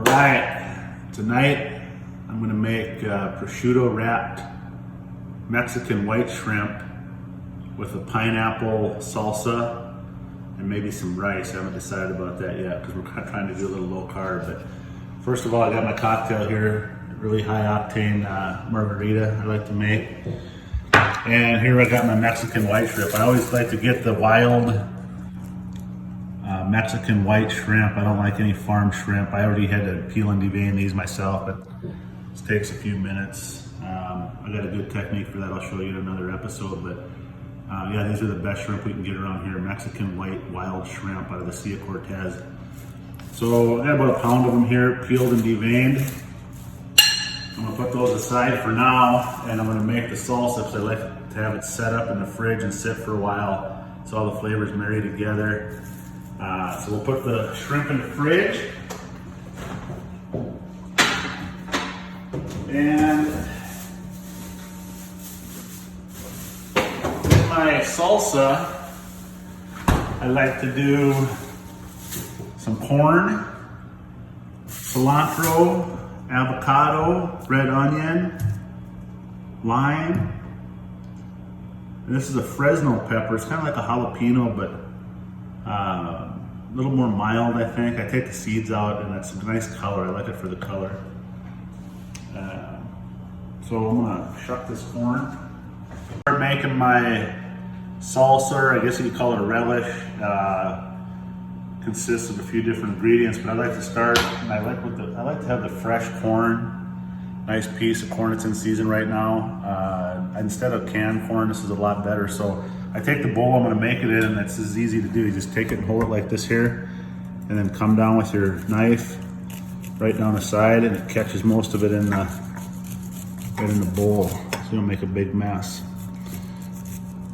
Alright, tonight I'm going to make prosciutto wrapped Mexican white shrimp with a pineapple salsa and maybe some rice. I haven't decided about that yet because we're trying to do a little low carb. But first of all, I got my cocktail here, a really high octane margarita I like to make. And here I got my Mexican white shrimp. I always like to get the wild Mexican white shrimp. I don't like any farm shrimp. I already had to peel and devein these myself, but this takes a few minutes. I got a good technique for that. I'll show you in another episode, but yeah, these are the best shrimp we can get around here. Mexican white wild shrimp out of the Sea of Cortez. So I got about a pound of them here, peeled and deveined. I'm gonna put those aside for now, and I'm gonna make the salsa because I like to have it set up in the fridge and sit for a while so all the flavors marry together. So we'll put the shrimp in the fridge. And with my salsa, I like to do some corn, cilantro, avocado, red onion, lime. And this is a Fresno pepper. It's kind of like a jalapeno, but a little more mild, I think. I take the seeds out, and it's a nice color. I like it for the color. So I'm gonna shuck this corn. Start making my salsa, or I guess you could call it a relish. Consists of a few different ingredients, but I like to start. I like to have the fresh corn. Nice piece of corn that's in season right now. Instead of canned corn, this is a lot better. So I take the bowl I'm gonna make it in, and it's as easy to do. You just take it and hold it like this here, and then come down with your knife right down the side, and it catches most of it in the bowl, so you don't make a big mess.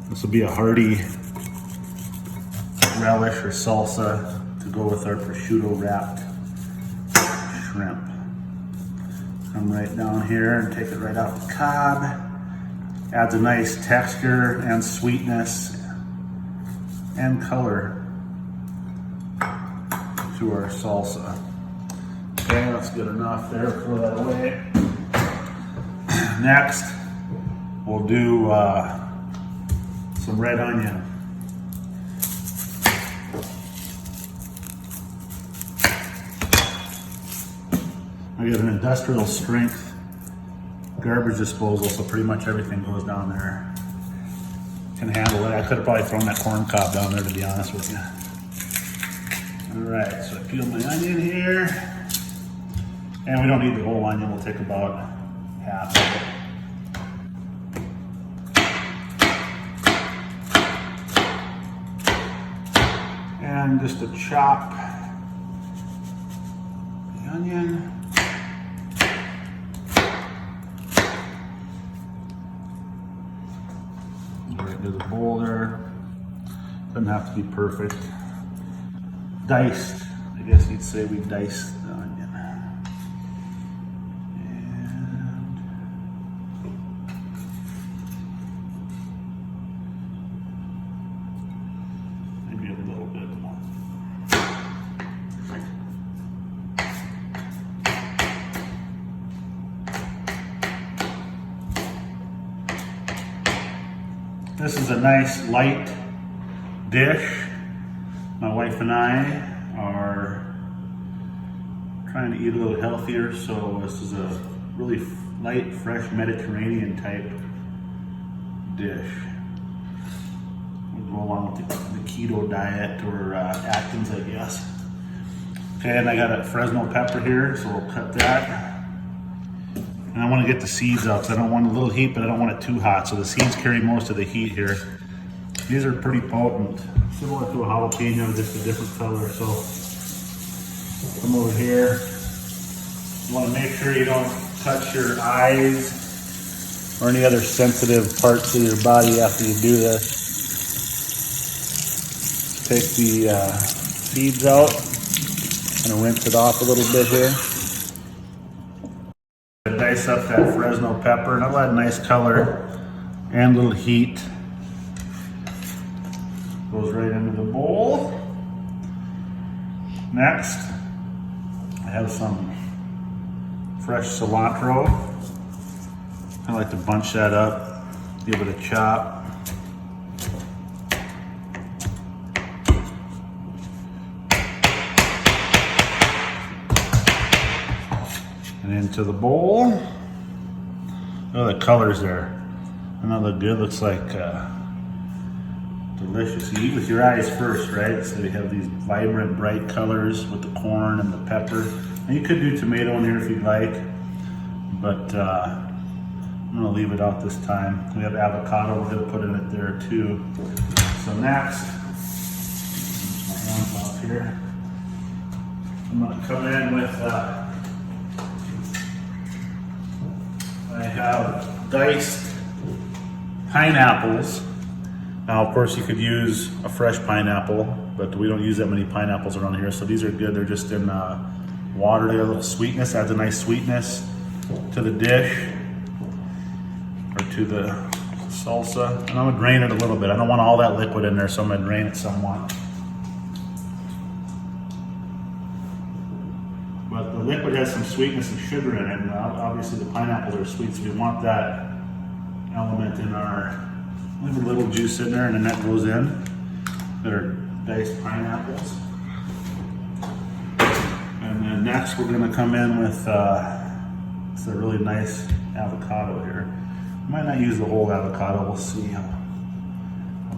This will be a hearty relish or salsa to go with our prosciutto wrapped shrimp. Come right down here and take it right out the cob. Adds a nice texture and sweetness and color to our salsa. Okay, that's good enough there. Throw that away. Next, we'll do some red onion. I get an industrial strength garbage disposal, so pretty much everything goes down there. Can handle it. I could have probably thrown that corn cob down there, to be honest with you. All right, so I peel my onion here. And we don't need the whole onion, we'll take about half of it. And just to chop the onion. Right into the bowl there. Doesn't have to be perfect. Diced, I guess you'd say we diced the onion. This is a nice light dish. My wife and I are trying to eat a little healthier, so this is a really light, fresh Mediterranean type dish. We'll go along with the keto diet, or Atkins, I guess. Okay, and I got a Fresno pepper here, so we'll cut that. And I want to get the seeds out because I don't want a little heat, but I don't want it too hot. So the seeds carry most of the heat here. These are pretty potent, similar to a jalapeno, just a different color. So come over here. You want to make sure you don't touch your eyes or any other sensitive parts of your body after you do this. Take the seeds out and rinse it off a little bit here. Dice up that Fresno pepper, and I'll add nice color and a little heat. Goes right into the bowl. Next, I have some fresh cilantro. I like to bunch that up, give it a chop. And into the bowl. Oh, the colors there. Doesn't that look good? Looks like delicious. You eat with your eyes first, right? So you have these vibrant, bright colors with the corn and the pepper. And you could do tomato in here if you'd like, but I'm gonna leave it out this time. We have avocado, we're gonna put in it there too. So next, my hands off here. I'm gonna come in with, I have diced pineapples. Now, of course, you could use a fresh pineapple, but we don't use that many pineapples around here, so these are good. They're just in water. They have a little sweetness, adds a nice sweetness to the dish or to the salsa. And I'm gonna drain it a little bit. I don't want all that liquid in there, so I'm gonna drain it somewhat. But the liquid has some sweetness and sugar in it, and obviously the pineapples are sweet, so we want that element in our, leave a little juice in there, and then that goes in. That are diced pineapples. And then next we're gonna come in with it's a really nice avocado here. Might not use the whole avocado, we'll see how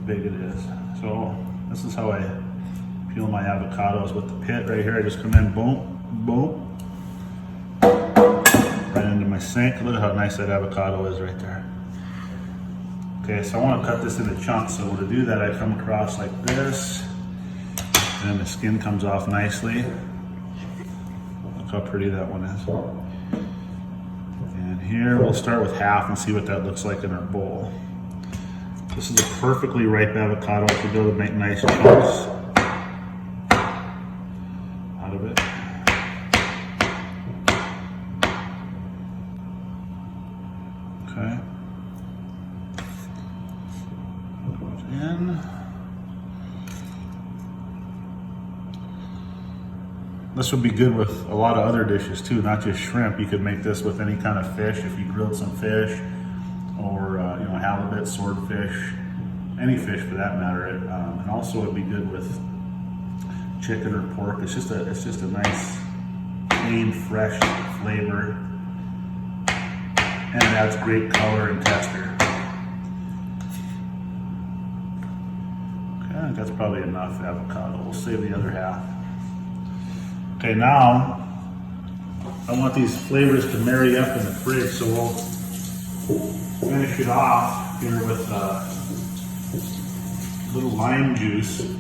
big it is. So this is how I peel my avocados with the pit right here. I just come in, boom, boom, right into my sink. Look at how nice that avocado is right there. Okay, so I want to cut this into chunks. So to do that, I come across like this, and then the skin comes off nicely. Look how pretty that one is. And here we'll start with half and see what that looks like in our bowl. This is a perfectly ripe avocado. If you go to make nice chunks out of it. Okay. Goes in. This would be good with a lot of other dishes too, not just shrimp. You could make this with any kind of fish if you grilled some fish, or you know, halibut, swordfish, any fish for that matter. And also it'd be good with chicken or pork. It's just a nice, clean, fresh flavor, and it adds great color and texture. Okay, I think that's probably enough avocado. We'll save the other half. Okay, now I want these flavors to marry up in the fridge, so we'll finish it off here with a little lime juice. And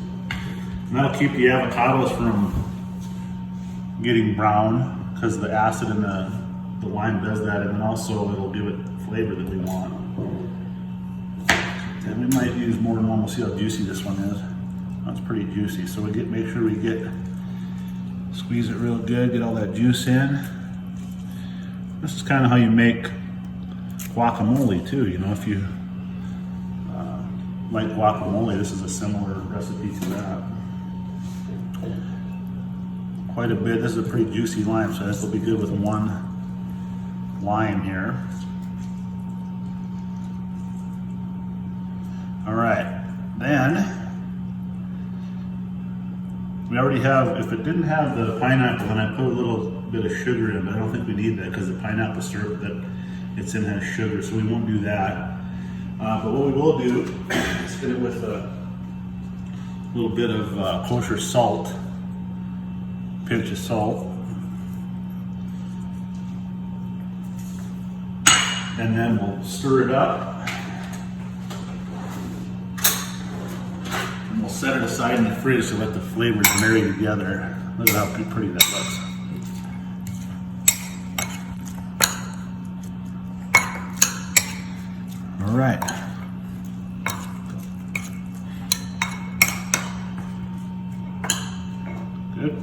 that'll keep the avocados from getting brown, because the acid in the lime does that, and then also it'll give it the flavor that we want. And we might use more than one. We'll see how juicy this one is. That's pretty juicy, so we make sure we squeeze it real good, get all that juice in. This is kind of how you make guacamole too. You know, if you like guacamole, this is a similar recipe to that. Quite a bit. This is a pretty juicy lime, so this will be good with one lime here. All right, then we already have, if it didn't have the pineapple, then I put a little bit of sugar in, but I don't think we need that because the pineapple syrup that it's in has sugar, so we won't do that. But what we will do is hit it with a little bit of kosher salt, pinch of salt, and then we'll stir it up. We'll set it aside in the fridge to let the flavors marry together. Look at how pretty that looks. All right. Good.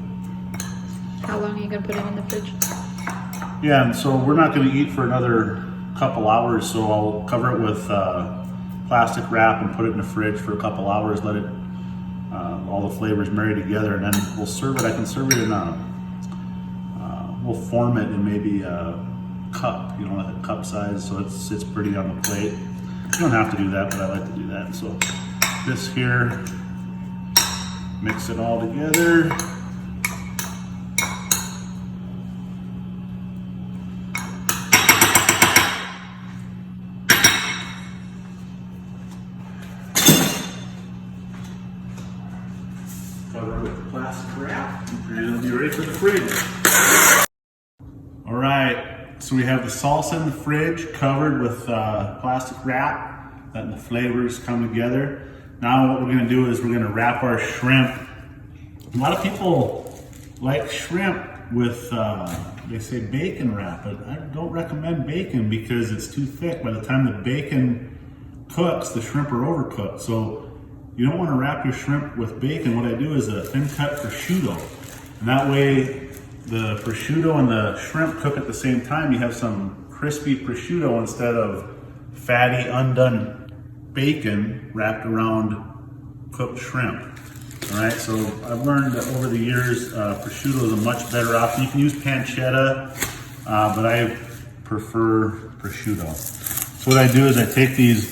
How long are you going to put it in the fridge? Yeah, and so we're not going to eat for another couple hours, so I'll cover it with plastic wrap and put it in the fridge for a couple hours, let it all the flavors marry together, and then we'll serve it. I can serve it in we'll form it in maybe a cup, you know, like a cup size, so it sits pretty on the plate. You don't have to do that, but I like to do that. So this here, mix it all together. Cover it with the plastic wrap, and it'll be ready for the fridge. All right, so we have the salsa in the fridge covered with plastic wrap, letting the flavors come together. Now what we're gonna do is we're gonna wrap our shrimp. A lot of people like shrimp with, they say bacon wrap, but I don't recommend bacon because it's too thick. By the time the bacon cooks, the shrimp are overcooked. So you don't want to wrap your shrimp with bacon. What I do is a thin cut prosciutto. And that way the prosciutto and the shrimp cook at the same time. You have some crispy prosciutto instead of fatty, undone bacon wrapped around cooked shrimp. All right, so I've learned that over the years, prosciutto is a much better option. You can use pancetta, but I prefer prosciutto. So what I do is I take these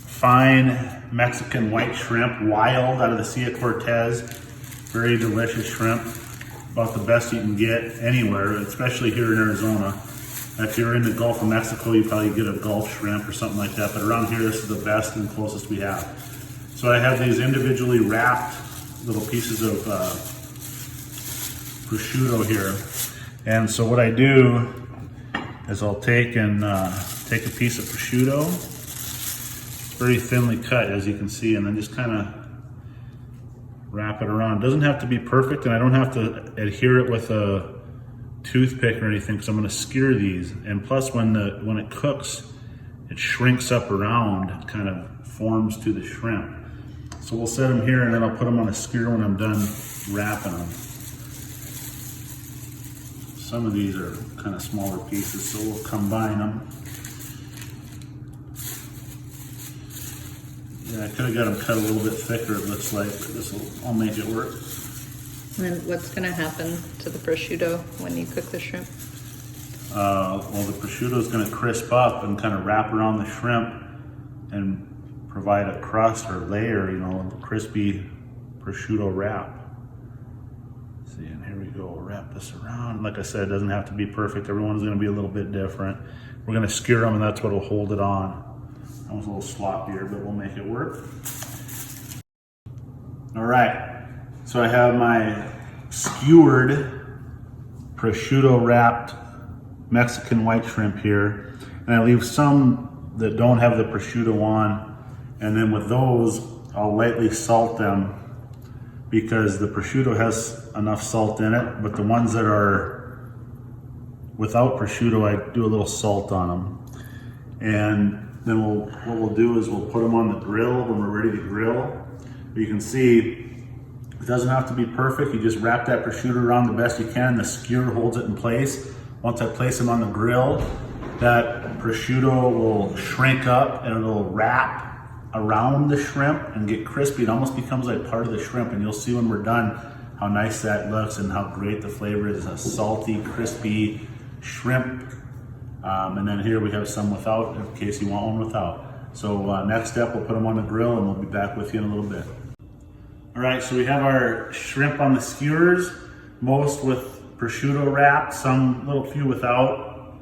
fine Mexican white shrimp, wild out of the Sea of Cortez, very delicious shrimp, about the best you can get anywhere, especially here in Arizona. If you're in the Gulf of Mexico, you probably get a Gulf shrimp or something like that, but around here, this is the best and closest we have. So I have these individually wrapped little pieces of prosciutto here. And so what I do is I'll take a piece of prosciutto, very thinly cut as you can see, and then just kind of wrap it around. It doesn't have to be perfect, and I don't have to adhere it with a toothpick or anything because I'm going to skewer these. And plus when it cooks, it shrinks up around, it kind of forms to the shrimp. So we'll set them here and then I'll put them on a skewer when I'm done wrapping them. Some of these are kind of smaller pieces, so we'll combine them. Yeah, I could have got them cut a little bit thicker, it looks like, but I'll make it work. And then what's gonna happen to the prosciutto when you cook the shrimp? Well, the prosciutto is gonna crisp up and kind of wrap around the shrimp and provide a crust or layer, you know, a crispy prosciutto wrap. See, and here we go, we'll wrap this around. Like I said, it doesn't have to be perfect. Everyone's gonna be a little bit different. We're gonna skewer them and that's what'll hold it on. That was a little sloppier, but we'll make it work. All right, so I have my skewered prosciutto wrapped Mexican white shrimp here. And I leave some that don't have the prosciutto on. And then with those, I'll lightly salt them because the prosciutto has enough salt in it, but the ones that are without prosciutto, I do a little salt on them. And then what we'll do is we'll put them on the grill when we're ready to grill. But you can see, it doesn't have to be perfect. You just wrap that prosciutto around the best you can. The skewer holds it in place. Once I place them on the grill, that prosciutto will shrink up and it'll wrap around the shrimp and get crispy. It almost becomes like part of the shrimp, and you'll see when we're done how nice that looks and how great the flavor is. A salty, crispy shrimp. And then here we have some without, in case you want one without. So next step, we'll put them on the grill and we'll be back with you in a little bit. All right, so we have our shrimp on the skewers, most with prosciutto wrapped, some little few without.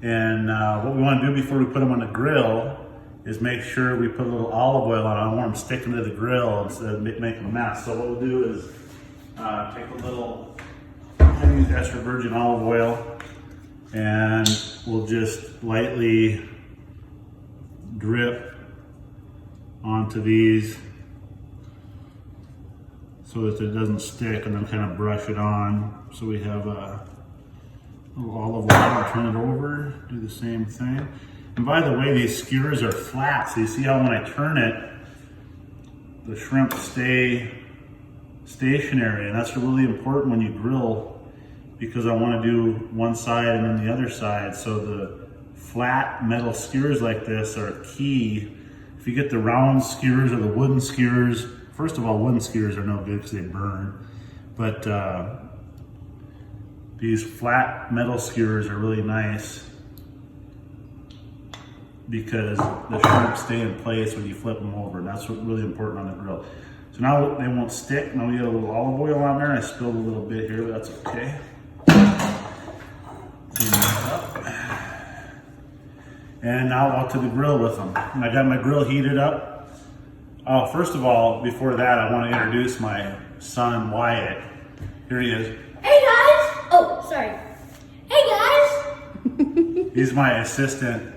And what we want to do before we put them on the grill is make sure we put a little olive oil on. I don't want them sticking to the grill instead of making a mess. So what we'll do is take a little, I use extra virgin olive oil, and we'll just lightly drip onto these so that it doesn't stick, and then kind of brush it on. So we have a little olive oil, turn it over, do the same thing. And by the way, these skewers are flat, so you see how when I turn it, the shrimp stay stationary, and that's really important when you grill, because I want to do one side and then the other side. So the flat metal skewers like this are key. If you get the round skewers or the wooden skewers, first of all, wooden skewers are no good because they burn. But These flat metal skewers are really nice because the shrimp stay in place when you flip them over, and that's what's really important on the grill. So now they won't stick. Now we got a little olive oil on there. I spilled a little bit here, but that's okay. Clean that up. And now out to the grill with them. And I got my grill heated up. Oh, first of all, before that, I want to introduce my son, Wyatt. Here he is. Hey guys! Oh, sorry. Hey guys! He's my assistant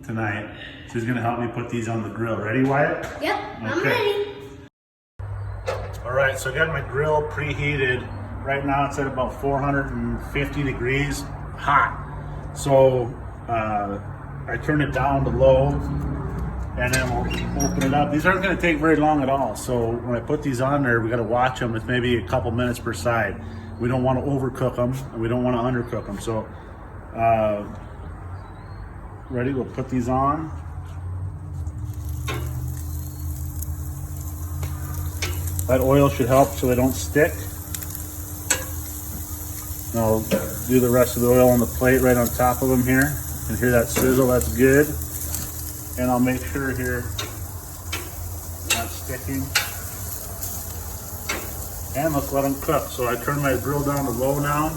tonight. So he's gonna help me put these on the grill. Ready, Wyatt? Yep, I'm ready. All right, so I got my grill preheated. Right now it's at about 450 degrees, hot. So I turn it down to low, and then we'll open it up. These aren't gonna take very long at all. So when I put these on there, we gotta watch them with maybe a couple minutes per side. We don't wanna overcook them, and we don't wanna undercook them. So, ready, we'll put these on. That oil should help so they don't stick. And I'll do the rest of the oil on the plate right on top of them here. You can hear that sizzle, that's good. And I'll make sure here it's not sticking. And let's let them cook. So I turn my grill down to low now.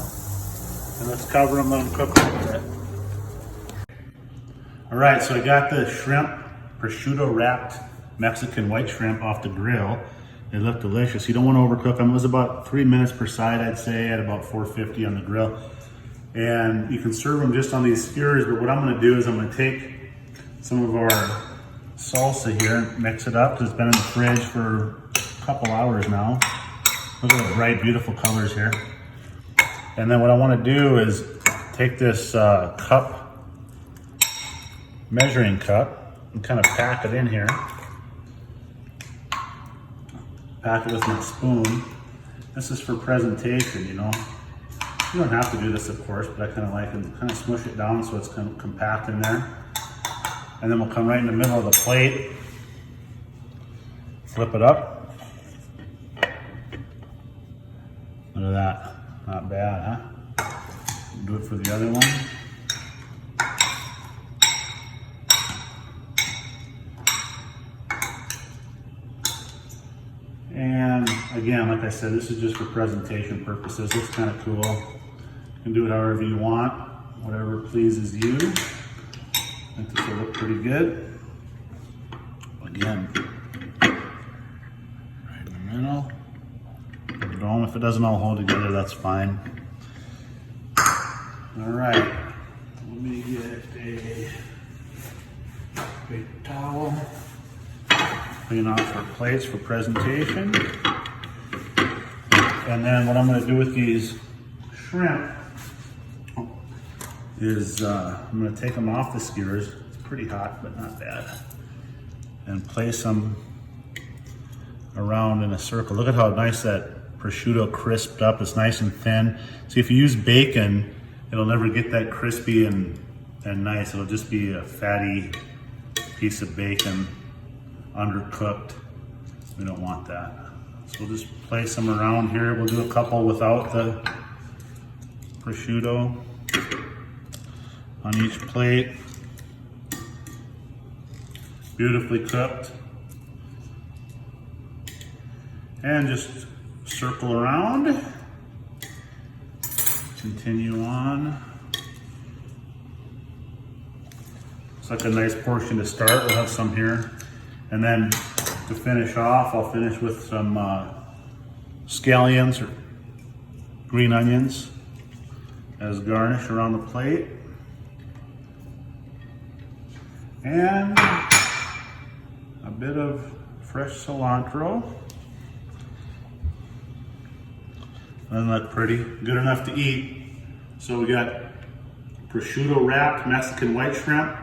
And let's cover them, let them cook a little bit. All right, so I got the shrimp, prosciutto wrapped Mexican white shrimp off the grill. They look delicious. You don't want to overcook them. It was about 3 minutes per side, I'd say, at about 450 on the grill. And you can serve them just on these skewers, but what I'm gonna do is I'm gonna take some of our salsa here and mix it up, because it's been in the fridge for a couple hours now. Look at the bright, beautiful colors here. And then what I wanna do is take this measuring cup, and kind of pack it in here. Pack it with my spoon. This is for presentation, you know. You don't have to do this, of course, but I kind of like it. Kind of smush it down so it's kind of compact in there. And then we'll come right in the middle of the plate. Flip it up. Look at that. Not bad, huh? Do it for the other one. And again, like I said, this is just for presentation purposes. Looks kind of cool. You can do it however you want, whatever pleases you. I think this will look pretty good. Again, right in the middle. Don't, if it doesn't all hold together, that's fine. All right, let me get a big towel. Clean off our plates for presentation. And then what I'm going to do with these shrimp is I'm going to take them off the skewers. It's pretty hot, but not bad. And place them around in a circle. Look at how nice that prosciutto crisped up. It's nice and thin. See, if you use bacon, it'll never get that crispy and nice. It'll just be a fatty piece of bacon, undercooked. We don't want that. So we'll just place them around here. We'll do a couple without the prosciutto on each plate. Beautifully cooked. And just circle around. Continue on. It's like a nice portion to start. We'll have some here. And then to finish off, I'll finish with some scallions or green onions as garnish around the plate. And a bit of fresh cilantro. Doesn't look pretty. Good enough to eat. So we got prosciutto wrapped Mexican white shrimp,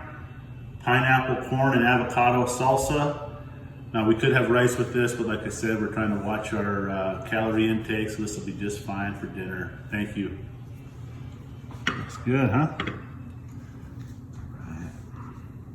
pineapple, corn, and avocado salsa. Now we could have rice with this, but like I said, we're trying to watch our calorie intake, so this will be just fine for dinner. Thank you. Looks good, huh?